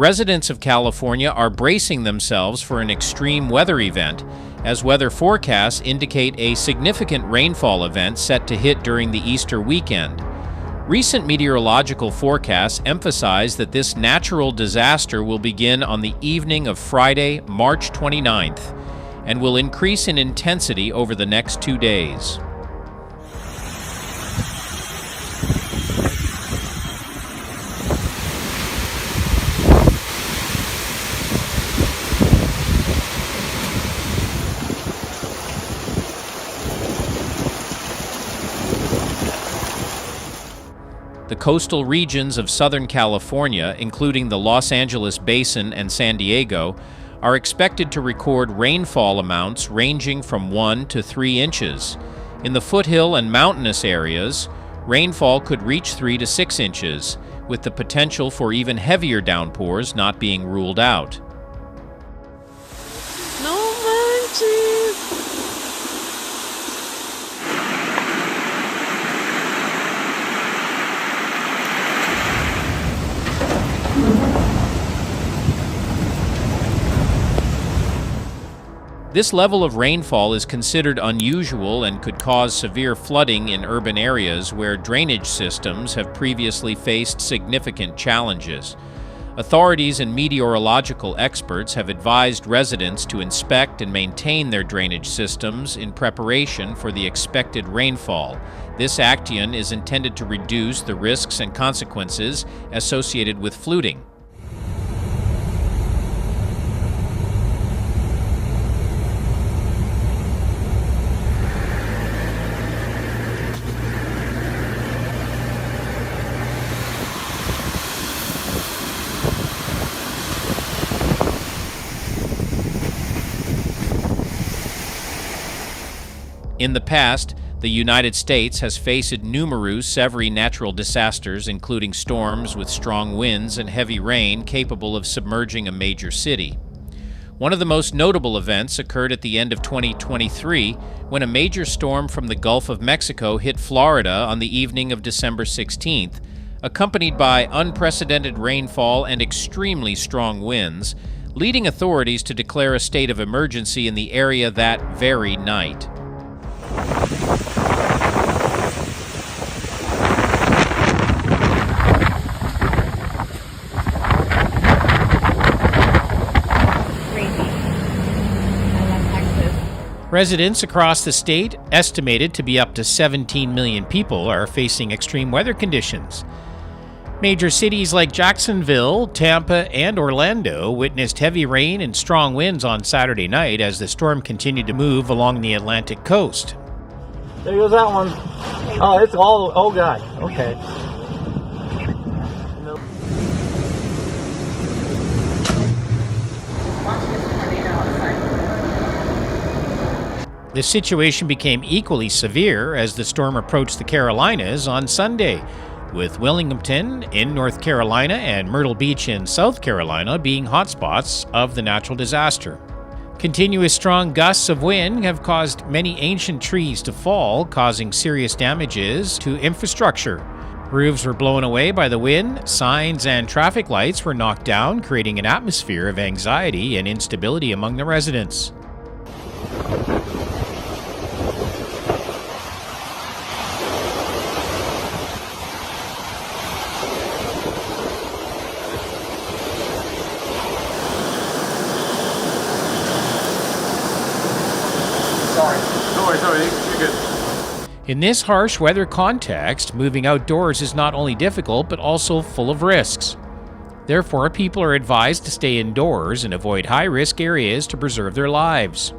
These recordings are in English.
Residents of California are bracing themselves for an extreme weather event, as weather forecasts indicate a significant rainfall event set to hit during the Easter weekend. Recent meteorological forecasts emphasize that this natural disaster will begin on the evening of Friday, March 29th, and will increase in intensity over the next 2 days. The coastal regions of Southern California, including the Los Angeles Basin and San Diego, are expected to record rainfall amounts ranging from 1 to 3 inches. In the foothill and mountainous areas, rainfall could reach 3 to 6 inches, with the potential for even heavier downpours not being ruled out. No manches! This level of rainfall is considered unusual and could cause severe flooding in urban areas where drainage systems have previously faced significant challenges. Authorities and meteorological experts have advised residents to inspect and maintain their drainage systems in preparation for the expected rainfall. This action is intended to reduce the risks and consequences associated with flooding. In the past, the United States has faced numerous severe natural disasters, including storms with strong winds and heavy rain capable of submerging a major city. One of the most notable events occurred at the end of 2023 when a major storm from the Gulf of Mexico hit Florida on the evening of December 16th, accompanied by unprecedented rainfall and extremely strong winds, leading authorities to declare a state of emergency in the area that very night. Residents across the state, estimated to be up to 17 million people, are facing extreme weather conditions. Major cities like Jacksonville, Tampa, and Orlando witnessed heavy rain and strong winds on Saturday night as the storm continued to move along the Atlantic coast. There goes that one. Oh, it's all, oh God, okay. The situation became equally severe as the storm approached the Carolinas on Sunday, with Wilmington in North Carolina and Myrtle Beach in South Carolina being hotspots of the natural disaster. Continuous strong gusts of wind have caused many ancient trees to fall, causing serious damages to infrastructure. Roofs were blown away by the wind, signs and traffic lights were knocked down, creating an atmosphere of anxiety and instability among the residents. Sorry, you're good. In this harsh weather context, moving outdoors is not only difficult but also full of risks. Therefore, people are advised to stay indoors and avoid high-risk areas to preserve their lives.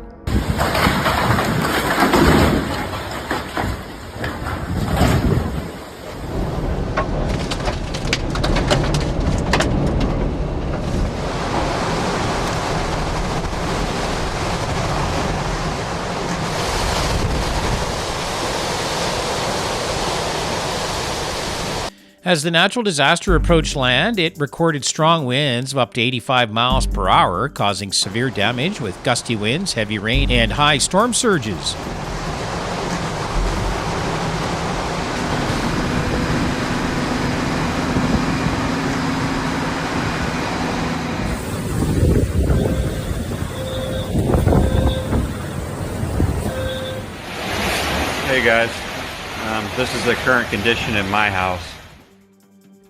As the natural disaster approached land, it recorded strong winds of up to 85 miles per hour, causing severe damage with gusty winds, heavy rain, and high storm surges. Hey guys, this is the current condition in my house.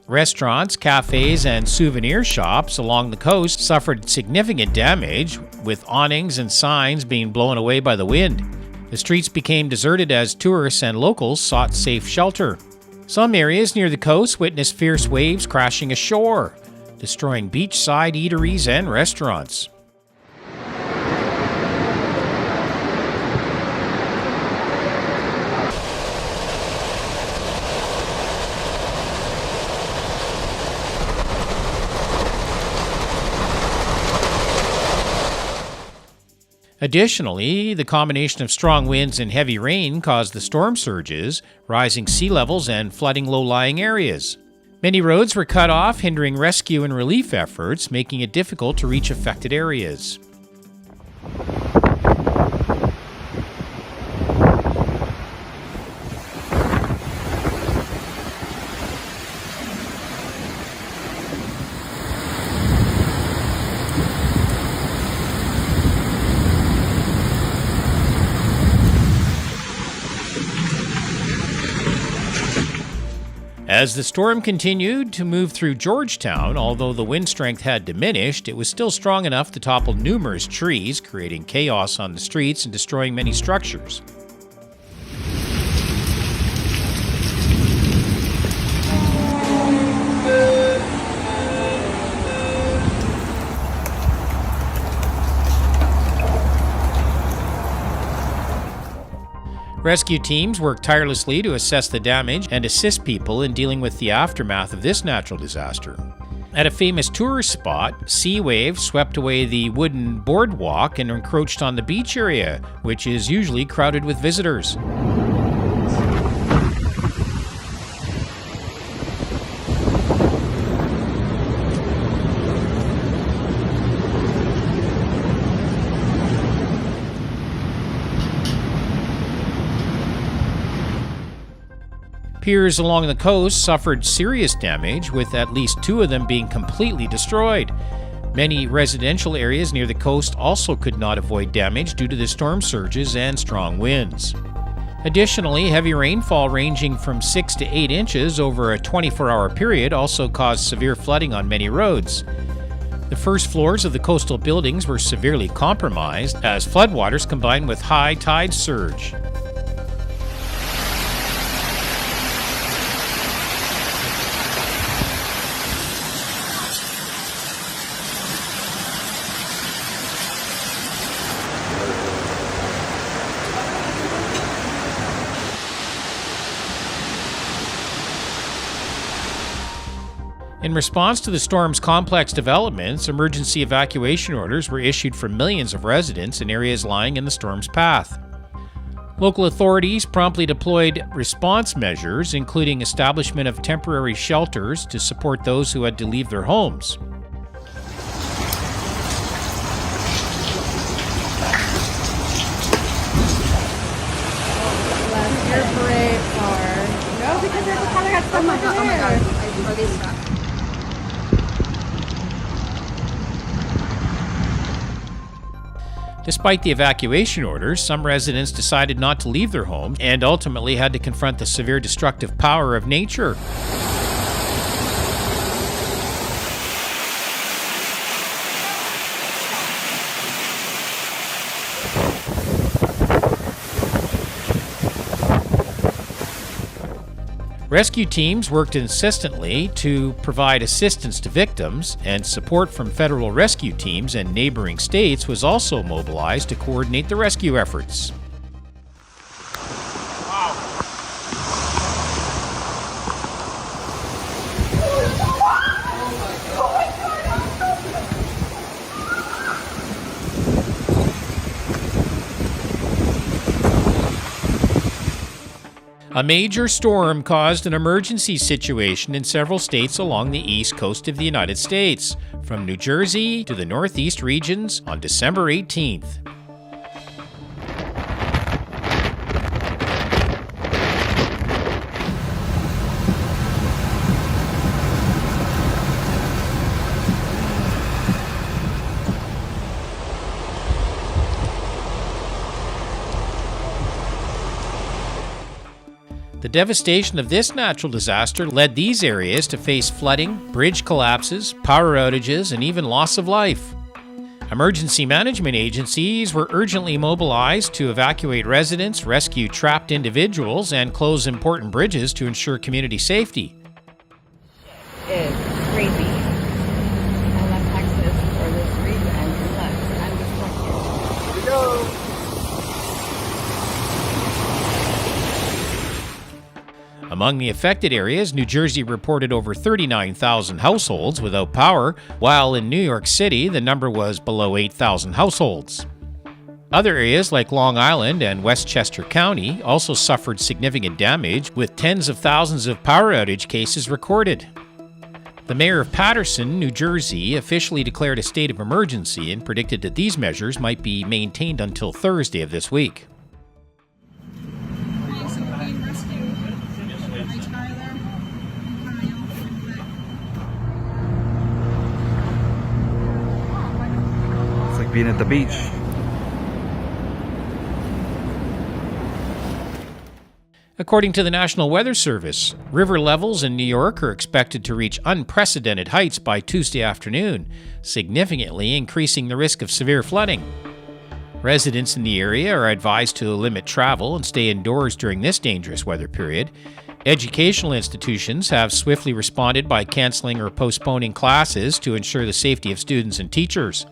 Restaurants, cafes, and souvenir shops along the coast suffered significant damage, with awnings and signs being blown away by the wind. The streets became deserted as tourists and locals sought safe shelter. Some areas near the coast witnessed fierce waves crashing ashore, destroying beachside eateries and restaurants. Additionally, the combination of strong winds and heavy rain caused the storm surges, rising sea levels, and flooding low-lying areas. Many roads were cut off, hindering rescue and relief efforts, making it difficult to reach affected areas. As the storm continued to move through Georgetown, although the wind strength had diminished, it was still strong enough to topple numerous trees, creating chaos on the streets and destroying many structures. Rescue teams worked tirelessly to assess the damage and assist people in dealing with the aftermath of this natural disaster. At a famous tourist spot, sea waves swept away the wooden boardwalk and encroached on the beach area, which is usually crowded with visitors. Piers along the coast suffered serious damage, with at least 2 of them being completely destroyed. Many residential areas near the coast also could not avoid damage due to the storm surges and strong winds. Additionally, heavy rainfall ranging from 6 to 8 inches over a 24-hour period also caused severe flooding on many roads. The first floors of the coastal buildings were severely compromised as floodwaters combined with high tide surge. In response to the storm's complex developments, emergency evacuation orders were issued for millions of residents in areas lying in the storm's path. Local authorities promptly deployed response measures, including establishment of temporary shelters to support those who had to leave their homes. You're brave, Car. No, because there's a kind of got some over there. Oh my god, are they stuck? Despite the evacuation orders, some residents decided not to leave their homes and ultimately had to confront the severe destructive power of nature. Rescue teams worked insistently to provide assistance to victims, and support from federal rescue teams and neighboring states was also mobilized to coordinate the rescue efforts. A major storm caused an emergency situation in several states along the east coast of the United States, from New Jersey to the northeast regions on December 18th. The devastation of this natural disaster led these areas to face flooding, bridge collapses, power outages, and even loss of life. Emergency management agencies were urgently mobilized to evacuate residents, rescue trapped individuals, and close important bridges to ensure community safety. It's crazy. I left Texas for this reason, and look, I'm just Here we go. Among the affected areas, New Jersey reported over 39,000 households without power, while in New York City, the number was below 8,000 households. Other areas like Long Island and Westchester County also suffered significant damage, with tens of thousands of power outage cases recorded. The mayor of Paterson, New Jersey, officially declared a state of emergency and predicted that these measures might be maintained until Thursday of this week. It's like being at the beach. According to the National Weather Service, river levels in New York are expected to reach unprecedented heights by Tuesday afternoon, significantly increasing the risk of severe flooding. Residents in the area are advised to limit travel and stay indoors during this dangerous weather period. Educational institutions have swiftly responded by canceling or postponing classes to ensure the safety of students and teachers.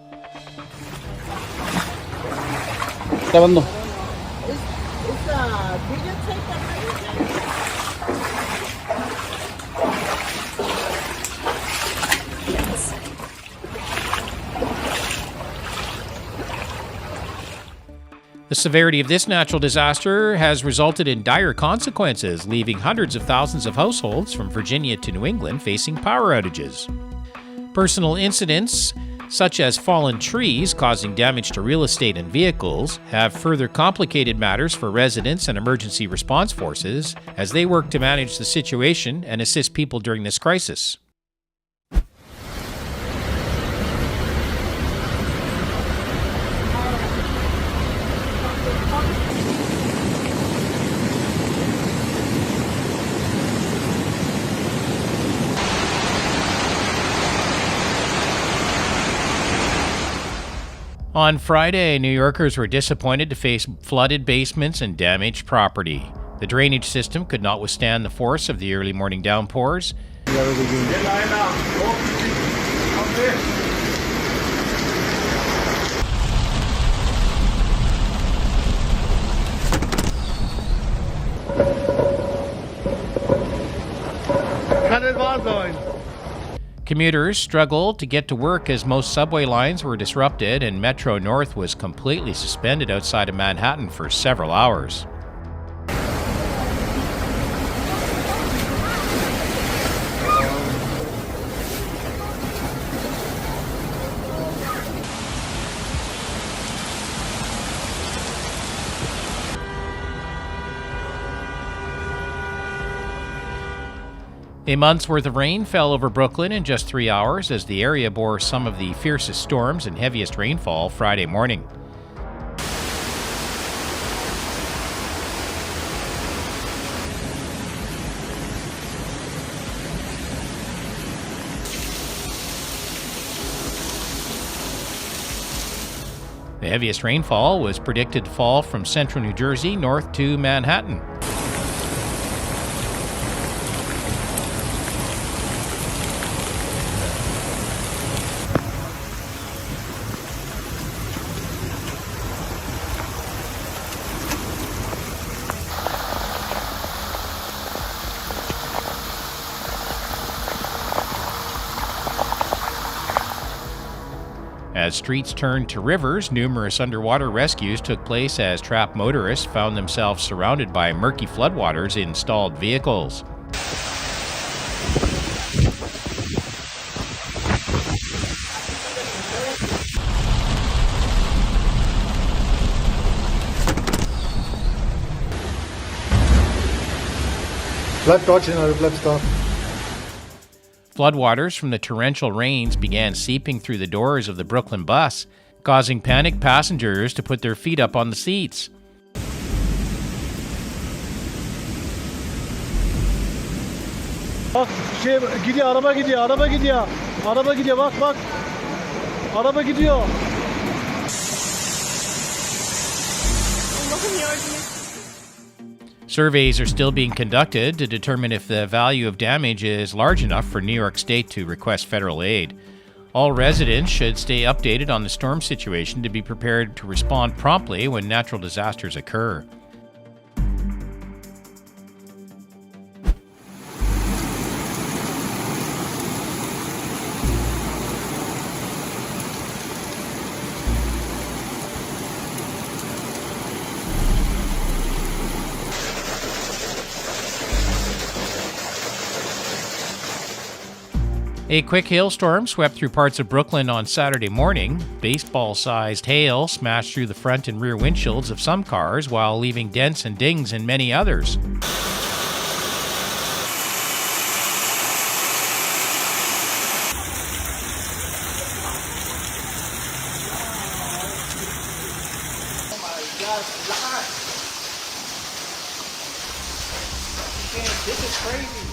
The severity of this natural disaster has resulted in dire consequences, leaving hundreds of thousands of households from Virginia to New England facing power outages. Personal incidents, such as fallen trees causing damage to real estate and vehicles, have further complicated matters for residents and emergency response forces as they work to manage the situation and assist people during this crisis. On Friday, New Yorkers were disappointed to face flooded basements and damaged property. The drainage system could not withstand the force of the early morning downpours. Commuters struggled to get to work as most subway lines were disrupted, and Metro North was completely suspended outside of Manhattan for several hours. A month's worth of rain fell over Brooklyn in just 3 hours as the area bore some of the fiercest storms and heaviest rainfall Friday morning. The heaviest rainfall was predicted to fall from central New Jersey north to Manhattan. As streets turned to rivers, numerous underwater rescues took place as trapped motorists found themselves surrounded by murky floodwaters in stalled vehicles. Bleibt Deutschland oder bleibst da? Floodwaters from the torrential rains began seeping through the doors of the Brooklyn bus, causing panicked passengers to put their feet up on the seats. Bak şey gidiyor, araba gidiyor, araba gidiyor. Araba gidiyor, bak bak. Araba gidiyor. Surveys are still being conducted to determine if the value of damage is large enough for New York State to request federal aid. All residents should stay updated on the storm situation to be prepared to respond promptly when natural disasters occur. A quick hailstorm swept through parts of Brooklyn on Saturday morning. Baseball-sized hail smashed through the front and rear windshields of some cars while leaving dents and dings in many others. This is crazy.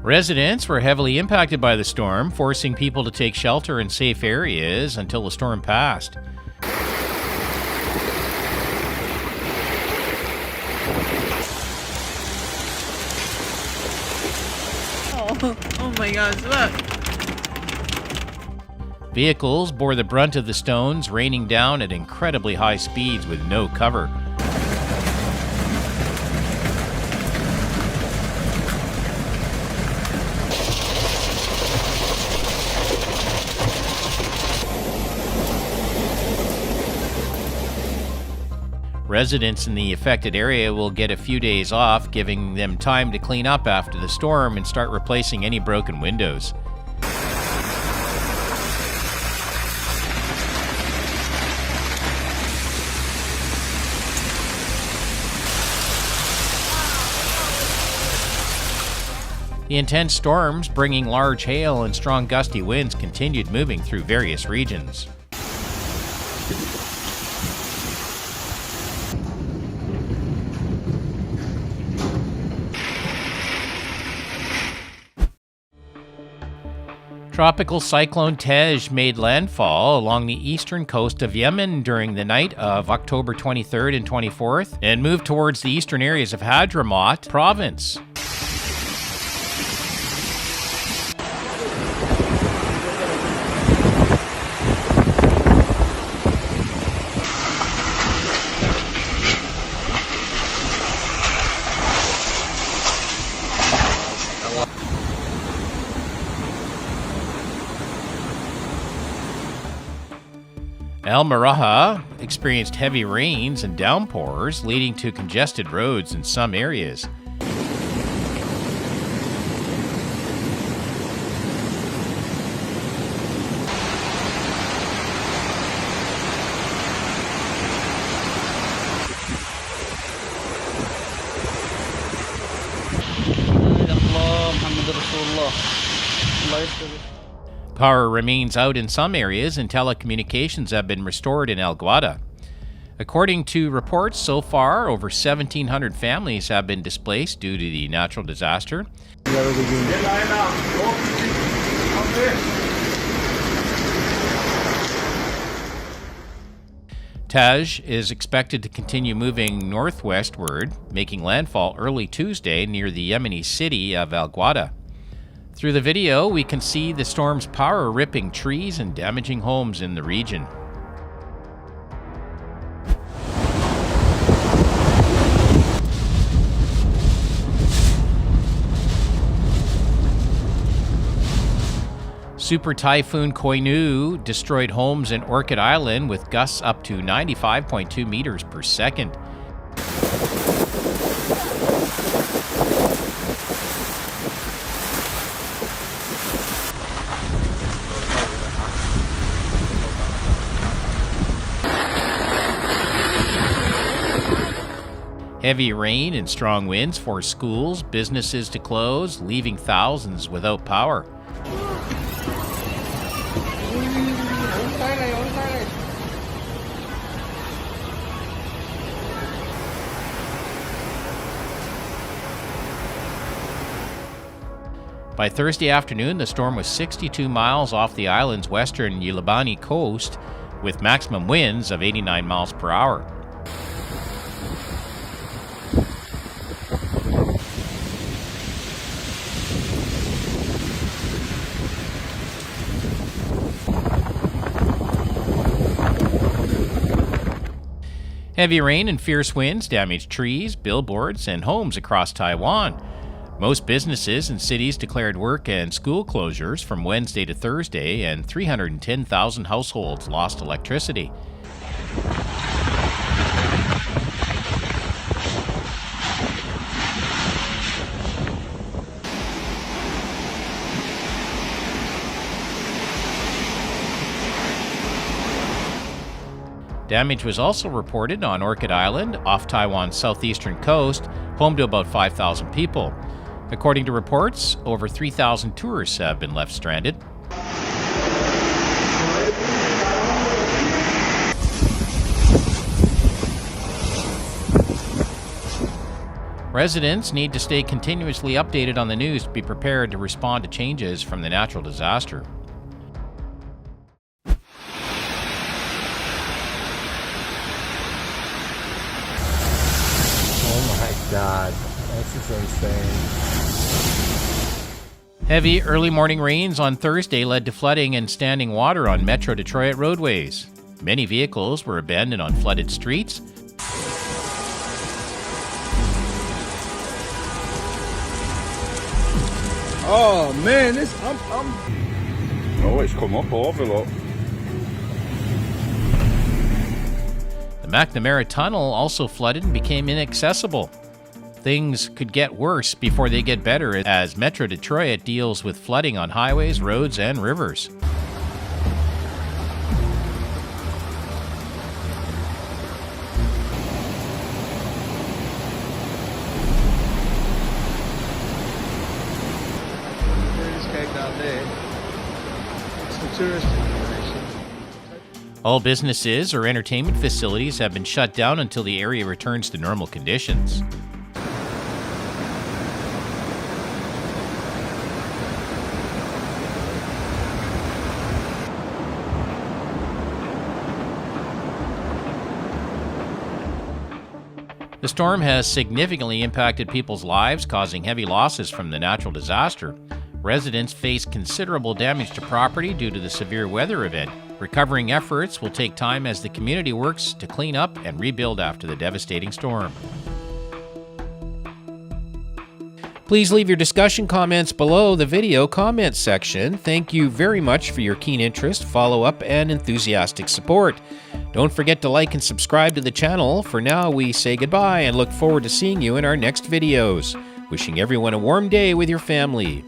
Residents were heavily impacted by the storm, forcing people to take shelter in safe areas until the storm passed. Oh my gosh, look. Vehicles bore the brunt of the stones, raining down at incredibly high speeds with no cover. Residents in the affected area will get a few days off, giving them time to clean up after the storm and start replacing any broken windows. The intense storms, bringing large hail and strong gusty winds, continued moving through various regions. Tropical cyclone Tej made landfall along the eastern coast of Yemen during the night of October 23rd and 24th and moved towards the eastern areas of Hadramaut province. Al Maraha experienced heavy rains and downpours, leading to congested roads in some areas. Power remains out in some areas and telecommunications have been restored in El Guada. According to reports, so far, over 1,700 families have been displaced due to the natural disaster. Tej is expected to continue moving northwestward, making landfall early Tuesday near the Yemeni city of Al Guada. Through the video, we can see the storm's power ripping trees and damaging homes in the region. Super Typhoon Koinu destroyed homes in Orchid Island with gusts up to 95.2 meters per second. Heavy rain and strong winds forced schools, businesses to close, leaving thousands without power. By Thursday afternoon, the storm was 62 miles off the island's western Yilabani coast, with maximum winds of 89 miles per hour. Heavy rain and fierce winds damaged trees, billboards, and homes across Taiwan. Most businesses and cities declared work and school closures from Wednesday to Thursday, and 310,000 households lost electricity. Damage was also reported on Orchid Island, off Taiwan's southeastern coast, home to about 5,000 people. According to reports, over 3,000 tourists have been left stranded. Residents need to stay continuously updated on the news to be prepared to respond to changes from the natural disaster. Oh my God, this is insane. Heavy early morning rains on Thursday led to flooding and standing water on Metro Detroit roadways. Many vehicles were abandoned on flooded streets. Oh man, I'm Oh, it's come up over, look. The McNamara Tunnel also flooded and became inaccessible. Things could get worse before they get better as Metro Detroit deals with flooding on highways, roads, and rivers. down there. It's the tourist information. All businesses or entertainment facilities have been shut down until the area returns to normal conditions. The storm has significantly impacted people's lives, causing heavy losses from the natural disaster. Residents face considerable damage to property due to the severe weather event. Recovering efforts will take time as the community works to clean up and rebuild after the devastating storm. Please leave your discussion comments below the video comments section. Thank you very much for your keen interest, follow-up, and enthusiastic support. Don't forget to like and subscribe to the channel. For now, we say goodbye and look forward to seeing you in our next videos. Wishing everyone a warm day with your family.